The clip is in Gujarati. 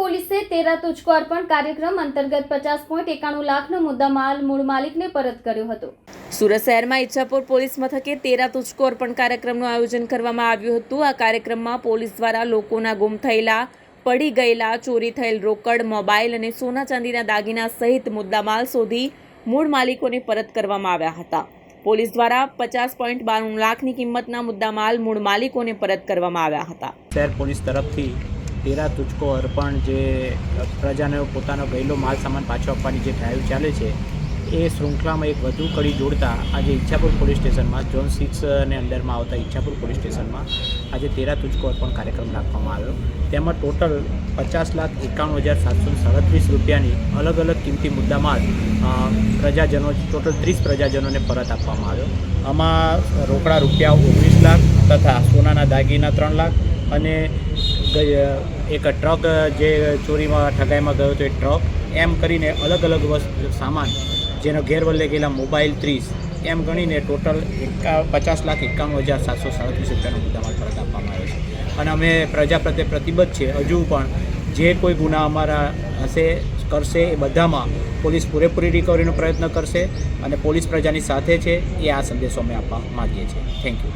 પોલીસે તેરા તુજકો અર્પણ કાર્યક્રમ અંતર્ગત 50.91 લાખનો મુદ્દામાલ મૂળ માલિકને પરત કર્યો હતો। સુરત શહેરમાં ઈચ્છાપુર પોલીસ મથકે તેરા તુજકો અર્પણ કાર્યક્રમનું આયોજન કરવામાં આવ્યું હતું। આ કાર્યક્રમમાં પોલીસ દ્વારા લોકોના ગુમ થયેલા, પડી ગયેલા, ચોરી થયેલ રોકડ, મોબાઈલ અને સોના ચાંદીના દાગીના સહિત મુદ્દામાલ શોધી મૂળ માલિકોને પરત કરવામાં આવ્યા હતા। પોલીસ દ્વારા 50.92 લાખની કિંમતના મુદ્દામાલ મૂળ માલિકોને પરત કરવામાં આવ્યા હતા। શહેર પોલીસ તરફથી તેરા તુજકો અર્પણ જે પ્રજાને પોતાનો ગયેલો માલ સામાન પાછો આપવાની જે ડ્રાઈવ ચાલે છે એ શૃંખલામાં એક વધુ કડી જોડતા આજે ઈચ્છાપુર પોલીસ સ્ટેશનમાં ઝોન 6ને અંડરમાં આવતા ઈચ્છાપુર પોલીસ સ્ટેશનમાં આજે તેરા તુજકો અર્પણ કાર્યક્રમ રાખવામાં આવ્યો। તેમાં ટોટલ 50,91,737 રૂપિયાની અલગ અલગ કિંમતી મુદ્દામાલ પ્રજાજનો ટોટલ 30 પ્રજાજનોને પરત આપવામાં આવ્યો। આમાં રોકડા રૂપિયા 19 લાખ તથા સોનાના દાગીના 3 લાખ અને એક ટ્રક જે ચોરીમાં ઠગાઈમાં ગયો હતો એ ટ્રક એમ કરીને અલગ અલગ સામાન જેનો ગેરવલ્લે ગયેલા મોબાઈલ 30 એમ ગણીને ટોટલ 50,91,737 રૂપિયાનો મુદ્દામાલ પરત આપવામાં આવ્યો છે। અને અમે પ્રજા પ્રત્યે પ્રતિબદ્ધ છે, હજુ પણ જે કોઈ ગુના અમારા હશે કરશે એ બધામાં પોલીસ પૂરેપૂરી રિકવરીનો પ્રયત્ન કરશે અને પોલીસ પ્રજાની સાથે છે એ આ સંદેશો અમે આપવા માગીએ છીએ। Thank you.